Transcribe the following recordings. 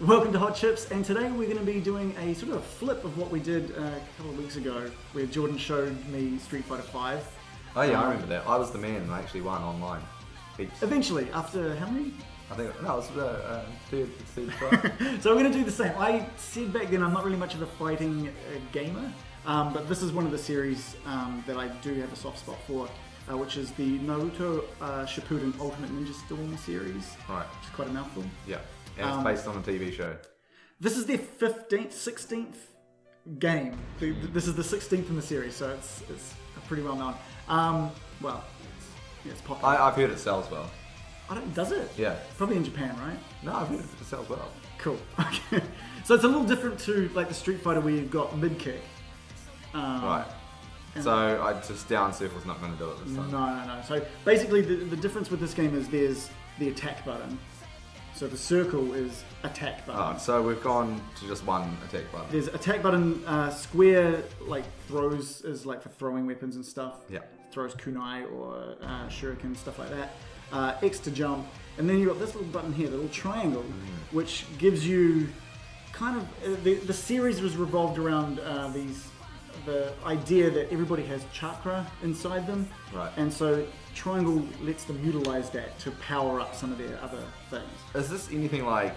Welcome to Hot Chips, and today we're going to be doing a sort of flip of what we did a couple of weeks ago, where Jordan showed me Street Fighter V. Oh yeah, I remember that. I was the man and I actually won online. Heaps. Eventually, after how many? I think, no, it was third try. So we're going to do the same. I said back then I'm not really much of a fighting gamer, but this is one of the series that I do have a soft spot for, which is the Naruto Shippuden Ultimate Ninja Storm series. Right. Which is quite a mouthful. Yeah. And it's based on a TV show. This is their 16th game. This is the 16th in the series, so it's pretty well known. It's popular. I've heard it sells well. Does it? Yeah. Probably in Japan, right? No, I've heard it sells well. Cool. Okay. So it's a little different to like the Street Fighter where you've got mid kick. Right. So I just down circle's not going to do it this time. No. So basically the difference with this game is there's the attack button. So the circle is attack button. Oh, so we've gone to just one attack button. There's attack button, square like throws is like for throwing weapons and stuff. Yeah. Throws kunai or shuriken, stuff like that. X to jump. And then you've got this little button here, the little triangle, which gives you kind of... the series was revolved around the idea that everybody has chakra inside them. Right. And so triangle lets them utilize that to power up some of their other things. Is this anything like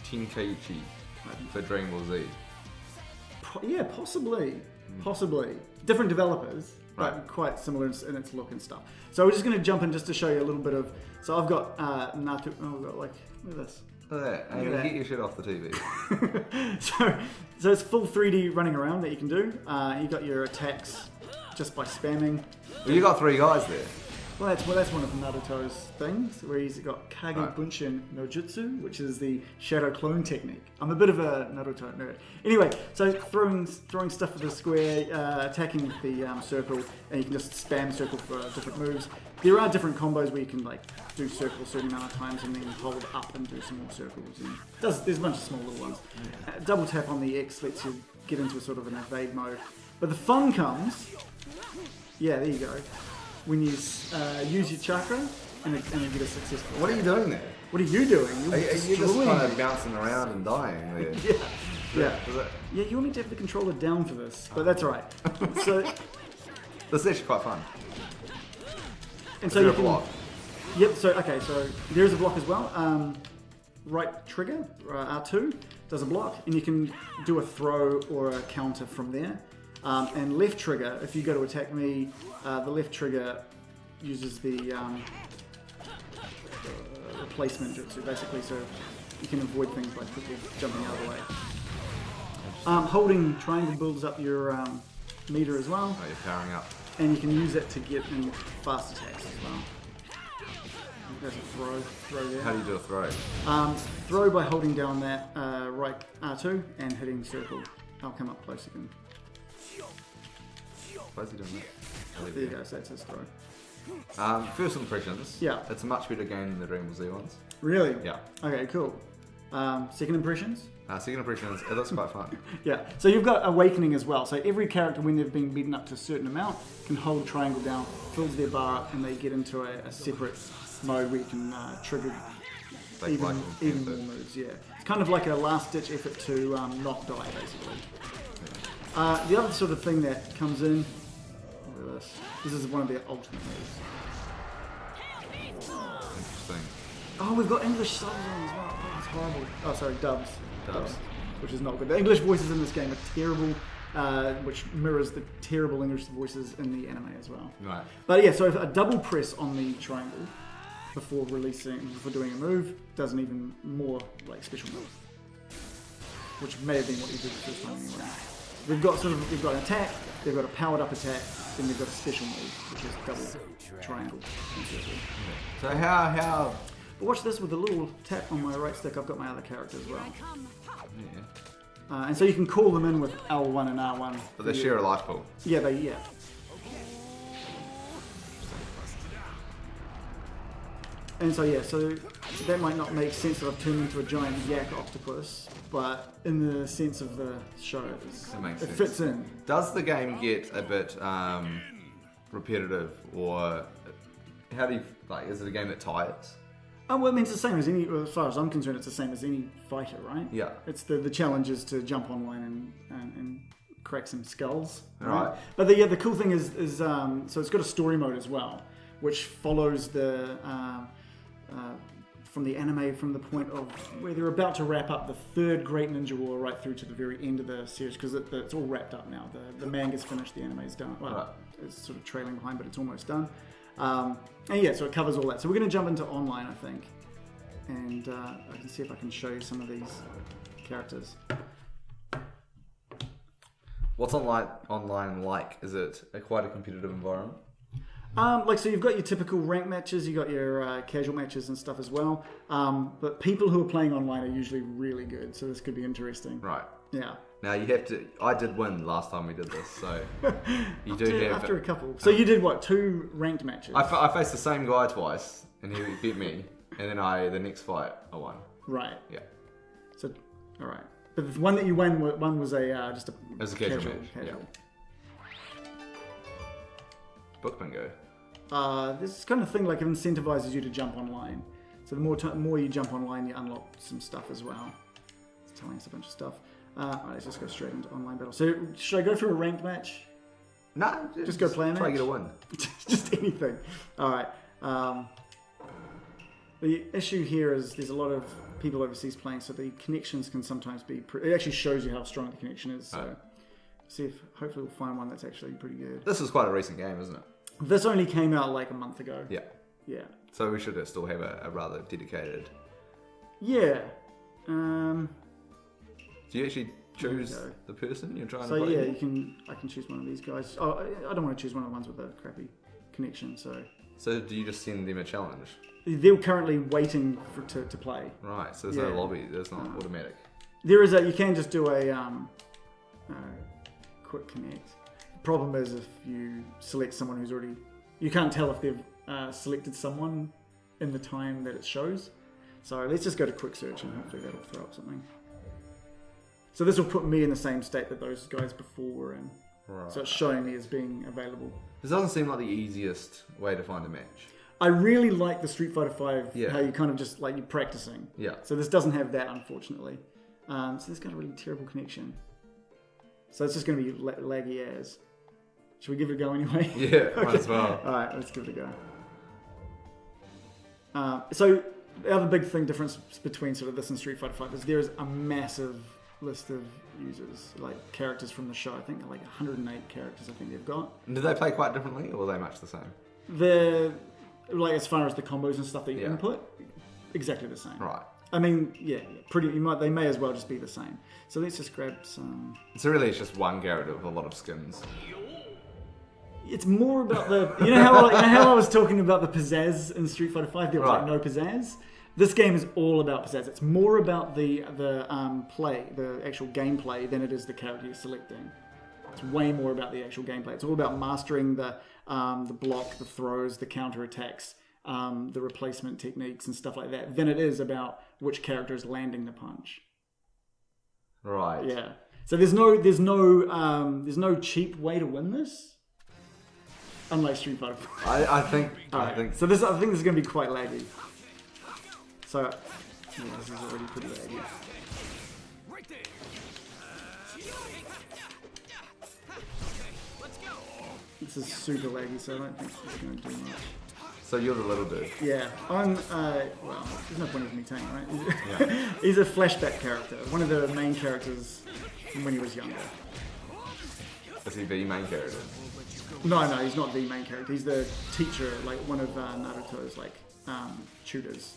Tenkaichi for Dragon Ball Z? Yeah, possibly. Possibly. Different developers, but Right. quite similar in its look and stuff. So we're just going to jump in just to show you a little bit of... So I've got Naruto... Oh, I've got like... Look at this. Look at that. Look at Hey, that. get your shit off the TV. So it's full 3D running around that you can do. You got your attacks just by spamming. Well, you got three guys there. Well, that's one of Naruto's things, where he's got Kage Right. Bunshin no Jutsu, which is the shadow clone technique. I'm a bit of a Naruto nerd. Anyway, so throwing stuff with the square, attacking with the circle, and you can just spam circle for different moves. There are different combos where you can like do circle a certain amount of times and then hold up and do some more circles. And there's a bunch of small little ones. Double tap on the X lets you get into a sort of an evade mode. But the fun comes, yeah, there you go, when you use your chakra and you get a successful. What are you doing there? What are you doing? Are you just destroying kind of me. bouncing around and dying there? Yeah. Is it? Yeah, you want me to have the controller down for this, but that's alright. So, This is actually quite fun. and Is so there you a can. block? Yep. So okay. So there is a block as well. Right trigger R2 does a block, and you can do a throw or a counter from there. And left trigger, if you go to attack me, the left trigger uses the replacement jutsu, basically, so you can avoid things by quickly jumping out of the way. Holding triangle builds up your meter as well, Oh, you're powering up. and you can use it to get in fast attacks as well. There's a throw there. How do you do a throw? Throw by holding down that right R2 and hitting circle. I'll come up close again. Why is he doing that? There you go, so that's his throw. First impressions. Yeah. It's a much better game than the Dragon Ball Z ones. Really? Yeah. Okay, cool. Second impressions? Second impressions, it looks quite fun. Yeah. So you've got Awakening as well. So every character, when they've been beaten up to a certain amount, can hold triangle down, fills their bar up, and they get into a separate mode where you can trigger Like even Black more moves. Yeah. It's kind of like a last-ditch effort to not die, basically. The other sort of thing that comes in, look at this. This is one of their ultimate moves. Interesting. Oh, we've got English subs on as well. Oh, it's horrible. Oh, sorry, dubs. Dubs. Which is not good. The English voices in this game are terrible, which mirrors the terrible English voices in the anime as well. Right. But yeah, so if a double press on the triangle before doing a move does an even more like special move, which may have been what you did the first time anyway. We've got an attack, they've got a powered up attack, then they've got a special move, which is double triangle and circle. So how? But watch this with a little tap on my right stick. I've got my other character as well. Yeah. And so you can call them in with L1 and R1. But they share a life pool. Yeah. And so so that might not make sense that I've turned into a giant yak octopus, but in the sense of the show, it fits in. Does the game get a bit repetitive, or how do you like? Is it a game that tires? Oh, well, I mean, it's the same as any, as far as I'm concerned, it's the same as any fighter, right? Yeah. It's the challenge is to jump online and crack some skulls. Right. But the cool thing is so it's got a story mode as well, which follows the from the anime from the point of where they're about to wrap up the third Great Ninja War right through to the very end of the series, because it's all wrapped up now. The manga's finished, the anime's done. Well, right. It's sort of trailing behind, but it's almost done. And yeah, so it covers all that. So we're going to jump into online, I think, and I can see if I can show you some of these characters. What's online like? Is it quite a competitive environment? So you've got your typical rank matches, you've got your casual matches and stuff as well. But people who are playing online are usually really good, so this could be interesting. Right. Yeah. Now you have to. I did win last time we did this, so you do have. After a couple. So you did what? 2 ranked matches? I faced the same guy twice, and he beat me, and then the next fight I won. Right. Yeah. So, all right. But the one that you won was just a. It was a casual match. Casual. Yeah. Book bingo. This kind of thing like it incentivizes you to jump online. So the more you jump online, you unlock some stuff as well. It's telling us a bunch of stuff. Alright, let's just go straight into online battle. So should I go for a ranked match? No, just go play a match. Try to get a win. Just anything. All right. The issue here is there's a lot of people overseas playing, so the connections can sometimes be. It actually shows you how strong the connection is. So see if hopefully we'll find one that's actually pretty good. This is quite a recent game, isn't it? This only came out like a month ago. Yeah. Yeah. So we should still have a rather dedicated. Yeah. Do you actually choose the person you're trying to play? So yeah, I can choose one of these guys. Oh, I don't want to choose one of the ones with the crappy connection. So do you just send them a challenge? They're currently waiting to play. Right. So there's no lobby. There's not automatic. There is you can just do a quick connect. The problem is if you select someone who's already, you can't tell if they've selected someone in the time that it shows. So let's just go to quick search and hopefully that'll throw up something. So this will put me in the same state that those guys before were in. Right. So it's showing me as being available. This doesn't seem like the easiest way to find a match. I really like the Street Fighter V, how you kind of just like you're practicing. Yeah. So this doesn't have that, unfortunately. So this got a really terrible connection. So it's just going to be laggy as. Should we give it a go anyway? Yeah, okay. Might as well. All right, let's give it a go. So the other big difference between sort of this and Street Fighter V is there is a massive list of users, like characters from the show. I think like 108 characters. I think they've got. And do they play quite differently, or are they much the same? They're like as far as the combos and stuff that you input, exactly the same. Right. I mean, they may as well just be the same. So let's just grab some. So really, it's just one character with a lot of skins. It's more about the you know how I was talking about the pizzazz in Street Fighter V. There was like no pizzazz. This game is all about pizzazz. It's more about the play, the actual gameplay, than it is the character you're selecting. It's way more about the actual gameplay. It's all about mastering the block, the throws, the counter attacks, the replacement techniques and stuff like that, than it is about which character is landing the punch. Right. Yeah. So there's no cheap way to win this. Unlike Street Fighter. I think. So I think this is going to be quite laggy. So yeah, this is already pretty laggy. This is super laggy, so I don't think it's going to do much. So you're the little dude. Yeah, I'm. Well, there's no point in me saying, right? Yeah. He's a flashback character, one of the main characters from when he was younger. Is he the main character? No, he's not the main character. He's the teacher, like one of Naruto's tutors.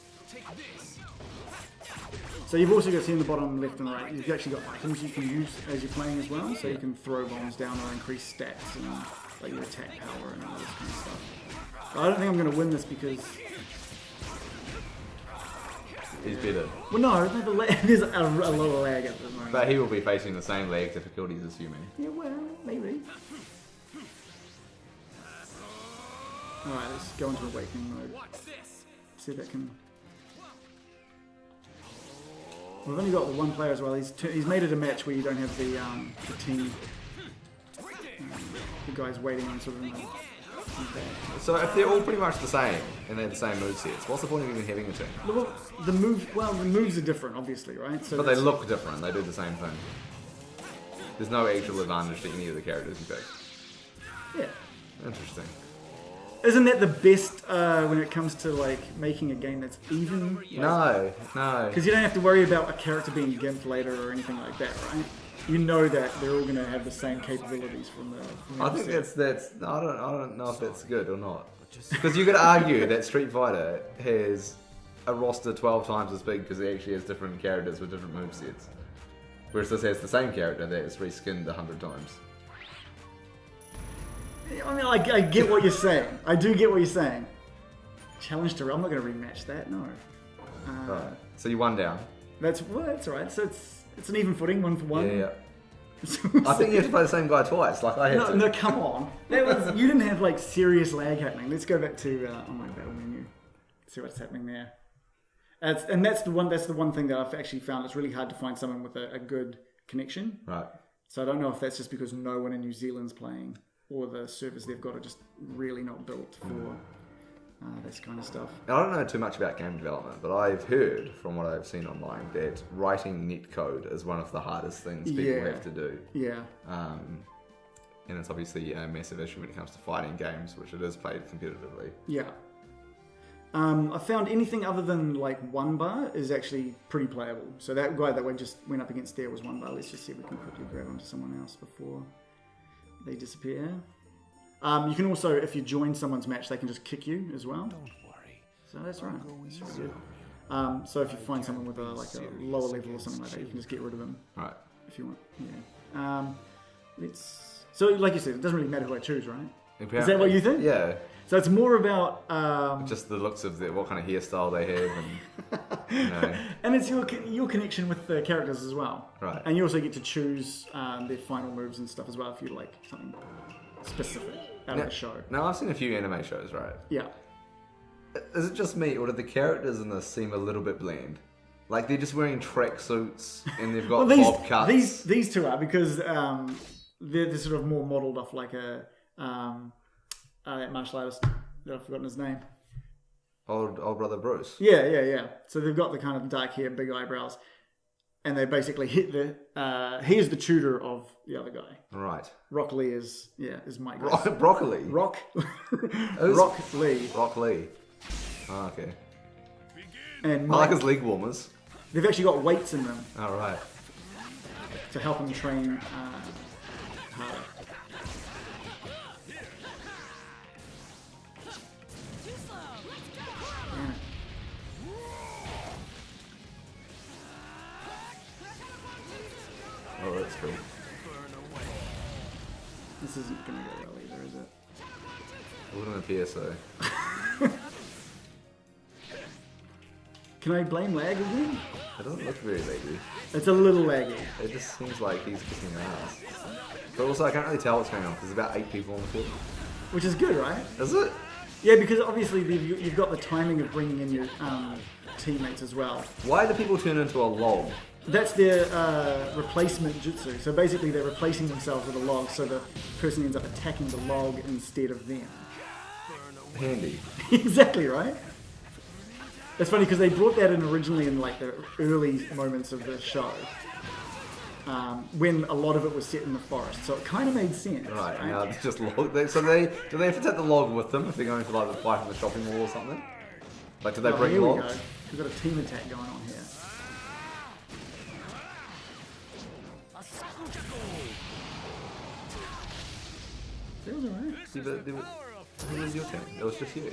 So you've also got, see in the bottom left and right, you've actually got items you can use as you're playing as well. So you can throw bombs down or increase stats and like your attack power and all this kind of stuff. But I don't think I'm going to win this because he's better. Well, no, there's a lot of lag at the moment. But he will be facing the same lag difficulties as you, man. Yeah, well, maybe. Alright, let's go into awakening mode. See if that can. We've only got the one player as well. He's made it a match where you don't have the team. The guys waiting on sort of he's back. So if they're all pretty much the same and they're the same movesets, what's the point of even having a team? Well, the moves are different, obviously, right? So But they look different. They do the same thing. There's no actual advantage to any of the characters you pick. Yeah. Interesting. Isn't that the best when it comes to like making a game that's even? No. Because you don't have to worry about a character being gimped later or anything like that, right? You know that they're all going to have the same capabilities from the I think that's. I don't know if that's good or not. Because you could argue that Street Fighter has a roster 12 times as big because it actually has different characters with different movesets. Whereas this has the same character that is reskinned 100 times. I mean, I get what you're saying. I do get what you're saying. Challenge to... I'm not going to rematch that, no. Right. So you won down. That's alright. So it's an even footing, 1 for 1. Yeah. I think you have to play the same guy twice, like I had to. No, come on. You didn't have like serious lag happening. Let's go back to online battle menu. See what's happening there. And that's the one thing that I've actually found. It's really hard to find someone with a good connection. Right. So I don't know if that's just because no one in New Zealand's playing, or the servers they've got are just really not built for this kind of stuff. Now, I don't know too much about game development, but I've heard from what I've seen online that writing netcode is one of the hardest things people have to do. Yeah. And it's obviously a massive issue when it comes to fighting games, which it is played competitively. Yeah. I found anything other than like 1 bar is actually pretty playable. So that guy that we just went up against there was 1 bar. Let's just see if we can quickly grab onto someone else before they disappear. You can also, if you join someone's match, they can just kick you as well. Don't worry. So that's right. That's really good. So if you find someone with a lower level or something like that, you can just get rid of them. Right. If you want. Yeah. So like you said, it doesn't really matter who I choose, right? Apparently. Is that what you think? Yeah. So it's more about just the looks of what kind of hairstyle they have, and and it's your connection with the characters as well. Right. And you also get to choose their final moves and stuff as well if you like something specific out of the show. Now I've seen a few anime shows, right? Yeah. Is it just me, or do the characters in this seem a little bit bland? Like they're just wearing tracksuits and they've got bob cuts. These two are because they're sort of more modelled off like a that martial artist that I've forgotten his name. Old brother Bruce. Yeah. So they've got the kind of dark hair, big eyebrows, and they basically hit he is the tutor of the other guy. Right. Rock Lee is Mike. Broccoli. Rock Lee. Rock Lee. Oh, okay. And I like his leg warmers. They've actually got weights in them. Oh, right. To help him train harder. Oh, that's cool. This isn't going to go well either, is it? It wouldn't appear so. Can I blame lag again? It doesn't look very laggy. It's a little laggy. It just seems like he's kicking your ass. But also, I can't really tell what's going on because there's about 8 people on the field. Which is good, right? Is it? Yeah, because obviously you've got the timing of bringing in your teammates as well. Why do people turn into a log? That's their replacement jutsu. So basically they're replacing themselves with a log so the person ends up attacking the log instead of them. Handy. Exactly, right? It's funny because they brought that in originally in like the early moments of the show. When a lot of it was set in the forest. So it kind of made sense. Right, now it's just log. Do they have to take the log with them if they're going to like the fight in the shopping mall or something? Like, do they bring here logs? We go. We've got a team attack going on here. That was alright. Who was your team? It was just you.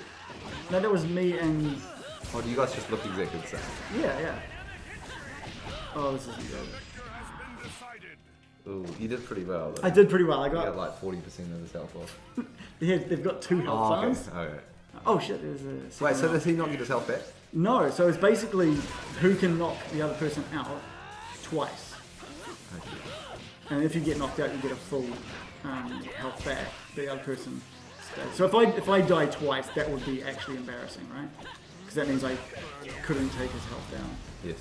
No, that was me and... Oh, do you guys just look exactly the same? Yeah. Oh, this isn't good. Ooh, you did pretty well though. I did pretty well. I You got got like 40% of his health off. they've got 2 health bars. Okay. Oh shit, there's a... Wait, so does he not get his health back? No, so it's basically who can knock the other person out twice. Okay. And if you get knocked out, you get a full health back. The other person stays. So if I die twice, that would be actually embarrassing, right? Because that means I couldn't take his health down. Yes.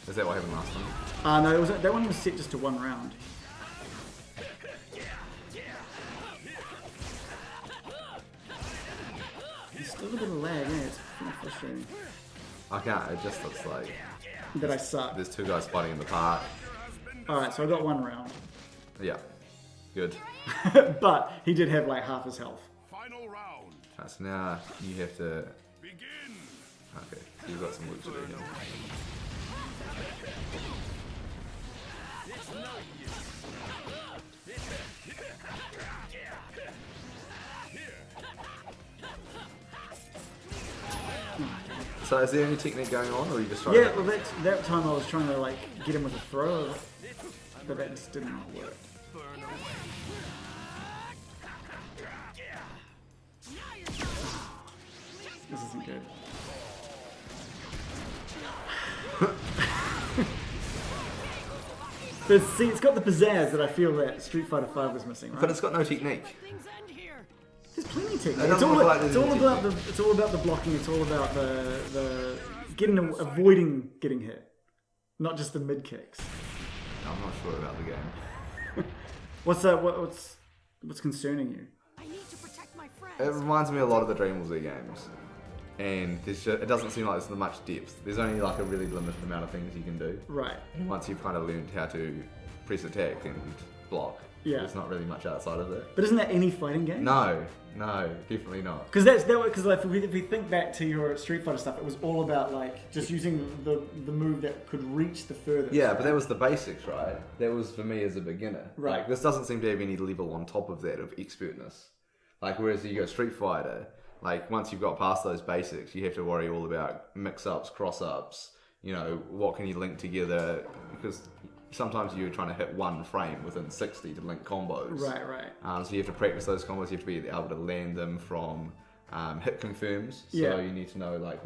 Is that what happened last time? No, that one was set just to 1 round. a little bit of lag, yeah, it's kind of frustrating. I can't, it just looks like That I suck. there's two guys fighting in the park. Alright, so I got 1 round. Yeah, good. But he did have like half his health. Final round. Right, so now you have to... Begin. Okay, so you've got some work to do here. So is there any technique going on, or are you just trying Yeah, to... well that time I was trying to like get him with a throw, but that just didn't work. This isn't good. But see, it's got the pizzazz that I feel that Street Fighter V was missing, right? But it's got no technique. There's plenty of technique. It It's doesn't all, look like it's there's all any about it's all about the blocking. It's all about the avoiding getting hit, not just the mid kicks. I'm not sure about the game. What's concerning you? I need to protect my friends. It reminds me a lot of the Dream Z games. And there's just, it doesn't seem like there's much depth. There's only like a really limited amount of things you can do. Right. And once you've kind of learned how to press attack and block, Yeah. there's not really much outside of it. But isn't that any fighting game? No, definitely not. Because like if we think back to your Street Fighter stuff, it was all about like just using the move that could reach the furthest. Yeah, but that was the basics, right? That was for me as a beginner. Right. Like, this doesn't seem to have any level on top of that of expertness. Like, whereas you go Street Fighter, like, once you've got past those basics, you have to worry all about mix-ups, cross-ups, you know, what can you link together, because sometimes you're trying to hit one frame within 60 to link combos. Right. So you have to practice those combos, you have to be able to land them from hit confirms, so Yeah. you need to know, like,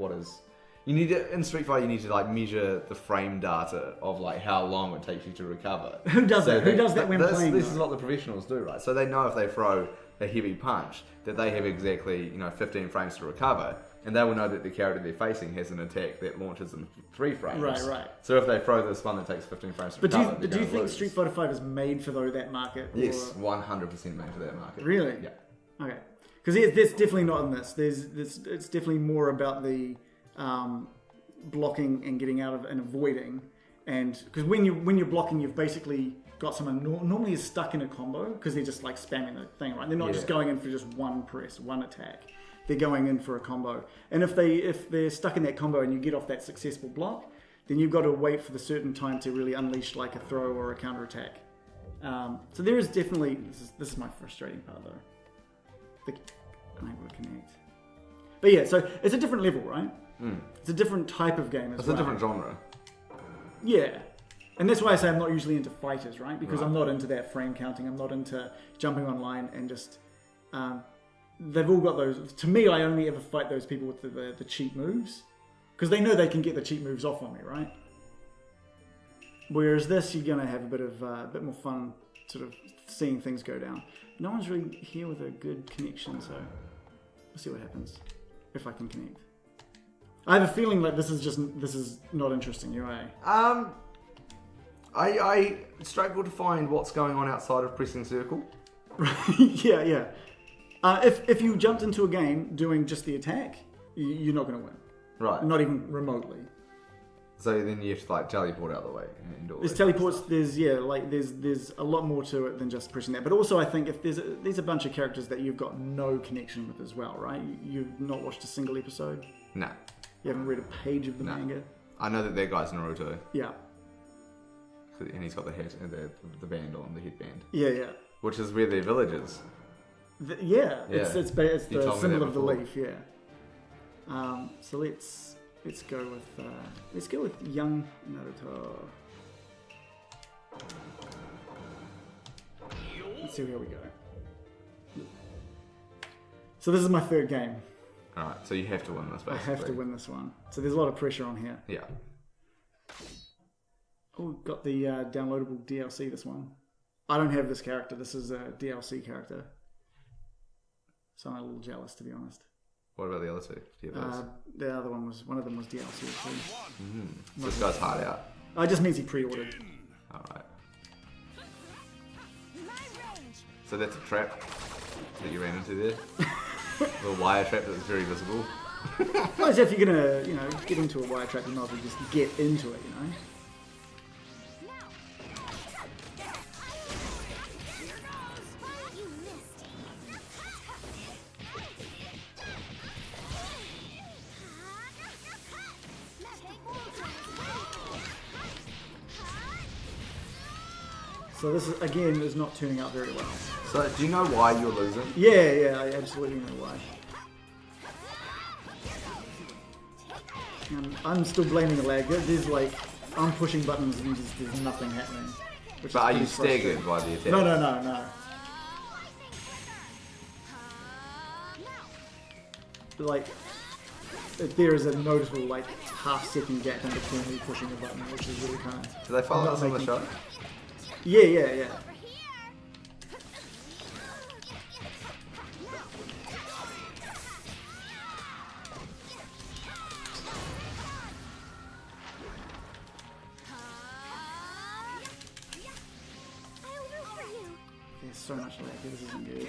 in Street Fighter, you need to, like, measure the frame data of, like, how long it takes you to recover. Who does that? Who does that when playing? This is though? what the professionals do, right? So they know if they throw a heavy punch, that they have exactly, 15 frames to recover, and they will know that the character they're facing has an attack that launches in 3 frames. Right. So if they throw this one that takes 15 frames to But recover, do you think Street Fighter V is made for that market? Or... Yes, 100% made for that market. Really? Yeah. Okay. Because there's definitely not in this. It's definitely more about the blocking and getting out of and avoiding, and because when you're blocking, you've basically got someone normally is stuck in a combo because they're just like spamming the thing, right? They're not just going in for just one press, one attack. They're going in for a combo, and if they're stuck in that combo and you get off that successful block, then you've got to wait for the certain time to really unleash like a throw or a counter attack. So there is definitely this is my frustrating part though. Unable to connect. But yeah, so it's a different level, right? It's a different type of game as It's well. a different genre. Yeah. And that's why I say I'm not usually into fighters, right? Because I'm not into that frame counting. I'm not into jumping online and just... they've all got those... To me, I only ever fight those people with the cheap moves. Because they know they can get the cheap moves off on me, right? Whereas this, you're going to have a bit more fun sort of seeing things go down. No one's really here with a good connection, so we'll see what happens. If I can connect. I have a feeling like this is not interesting you, eh? I struggle to find what's going on outside of pressing circle. yeah. If you jumped into a game doing just the attack, you're not going to win. Right. Not even remotely. So then you have to like teleport out of the way and do all There's that teleports. stuff. There's a lot more to it than just pressing that. But also, I think if there's a bunch of characters that you've got no connection with as well, right? You've not watched a single episode. Nah. You haven't read a page of the manga. I know that guy's Naruto. Yeah. And he's got the head, the band on, the headband. Yeah. Which is where their village is. Yeah. It's You the told me symbol that of the before. leaf. Yeah. So let's go with young Naruto. Let's see where we go. So this is my third game. Alright, so you have to win this basically. I have to win this one. So there's a lot of pressure on here. Yeah. Oh, got the downloadable DLC, this one. I don't have this character. This is a DLC character. So I'm a little jealous, to be honest. What about the other two? Do you have those? The other one one of them was DLC too. So this guy's hard out. It just means he pre-ordered. Alright. So that's a trap that you ran into there? A wire trap that's very visible. Well, as if you're gonna, you know, get into a wire trap, you might as well just get into it, you know. So this is, again, is not turning out very well. So, do you know why you're losing? Yeah, I absolutely know why. I'm still blaming the lag. There's like, I'm pushing buttons and just there's nothing happening. Which But is are you pretty frustrating. staggered by the attack? No. Like, there is a noticeable like half-second gap in between me pushing a button, which is really kind of. Do they follow us on the show? Yeah. There's so much lag. This isn't good.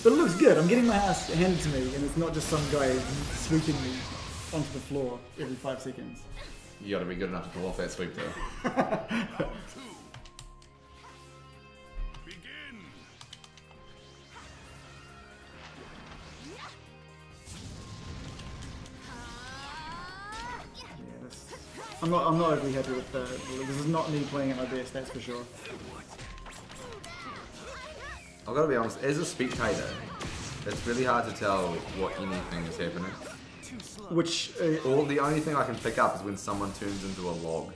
But it looks good. I'm getting my ass handed to me, and it's not just some guy sweeping me onto the floor every 5 seconds. You gotta be good enough to pull off that sweep though. Begin. Yeah, I'm not overly happy with the. This is not me playing at my best, that's for sure. I've gotta be honest, as a spectator, it's really hard to tell what anything is happening. Which Or the only thing I can pick up is when someone turns into a log.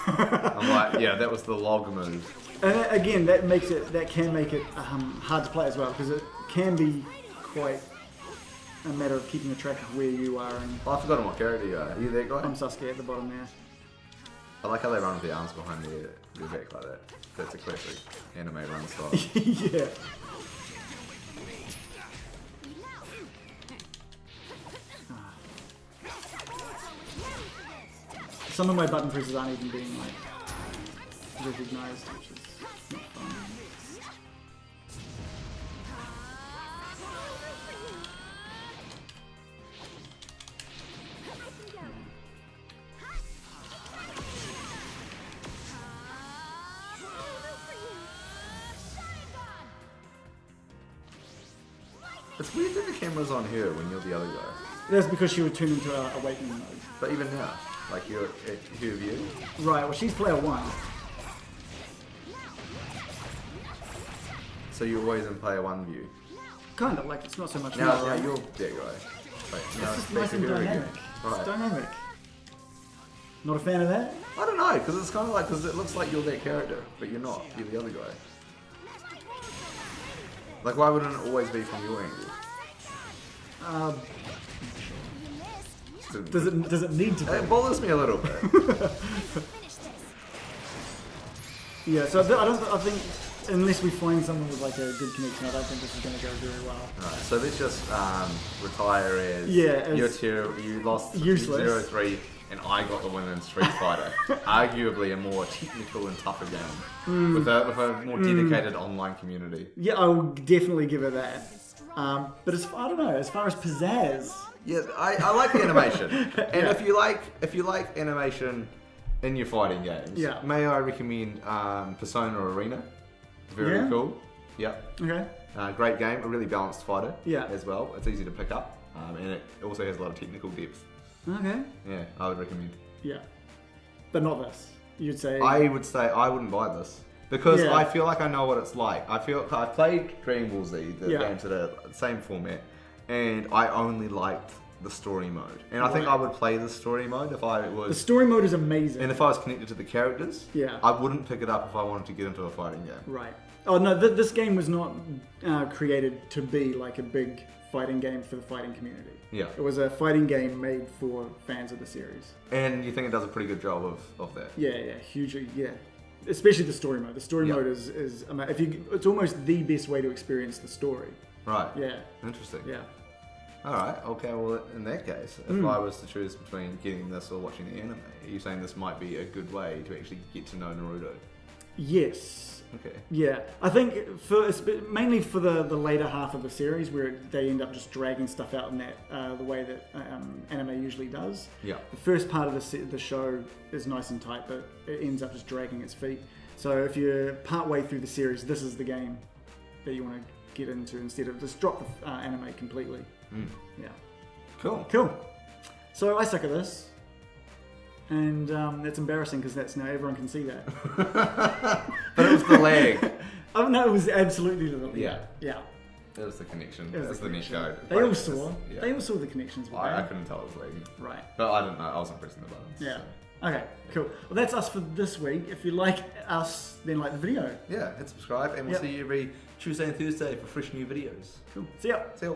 I'm like, yeah, that was the log move. and again, that can make it hard to play as well, because it can be quite a matter of keeping a track of where you are. And Oh, I've forgotten what character you are. Are you that guy? I'm Sasuke at the bottom there. I like how they run with the arms behind their back like that. That's a classic anime run style. Yeah. Some of my button presses aren't even being like recognized, which is not fun. It's weird that the camera's on her when you're the other guy. That's because she would turn into a awakening mode. But even now, like you're at her view. Right, well she's player 1. So you're always in player 1 view. Kind of, like it's not so much Now, more, now right? you're that guy. Wait, now It's it's just nice and her again. dynamic. It's Right. dynamic. Not a fan of that? I don't know, because it's kind of like, because it looks like you're that character, but you're not. You're the other guy. Like, why wouldn't it always be from your angle? Does it need to be? It bothers me a little bit. Yeah, so I think unless we find someone with like a good connection, I don't think this is going to go very well. Alright, so let's just retire as you lost useless. 0-3 and I got the win in Street Fighter. Arguably a more technical and tougher game with a more dedicated online community. Yeah, I will definitely give it that. But I don't know, as far as pizzazz, Yeah, I like the animation, and Yeah. if you like animation in your fighting games, Yeah. may I recommend Persona Arena? Very Yeah? cool. Yep. okay, Great game, a really balanced fighter Yeah. as well. It's easy to pick up, and it also has a lot of technical depth. okay, Yeah, I would recommend. yeah, but not this. You'd say I would say I wouldn't buy this because Yeah. I feel like I know what it's like. I've played Dragon Ball Z, the Yeah. games that are the same format, and I only liked the story mode. And I think Right. I would play the story mode if I the was, story mode is amazing. and if I was connected to the characters. Yeah. I wouldn't pick it up if I wanted to get into a fighting game. Right. Oh no, this game was not created to be like a big fighting game for the fighting community. Yeah. It was a fighting game made for fans of the series. And you think it does a pretty good job of that? Yeah, hugely, yeah. Especially the story mode. The story Yeah. mode is it's almost the best way to experience the story. Right. Yeah, Interesting. yeah. Alright, okay, well, in that case, if I was to choose between getting this or watching the anime, are you saying this might be a good way to actually get to know Naruto? Yes. Okay. Yeah, I think mainly for the later half of the series where they end up just dragging stuff out in that the way that anime usually does. Yeah. The first part of the show is nice and tight, but it ends up just dragging its feet. So if you're part way through the series, this is the game that you want to get into instead of just drop the anime completely. Yeah. Cool. Cool. So I suck at this. And that's embarrassing because now everyone can see that. But it was the lag. Oh no, it was absolutely the Yeah. Yeah. It was the connection. It was That's the the next connection. code. They all saw. Yeah. They all saw the connections. With I that. couldn't tell it was lagging. Right. But I didn't know. I wasn't pressing the buttons. Yeah. So. Okay. Cool. Well, that's us for this week. If you like us, then like the video. Yeah, hit subscribe and we'll Yep. see you every Tuesday and Thursday for fresh new videos. Cool. See ya. See you.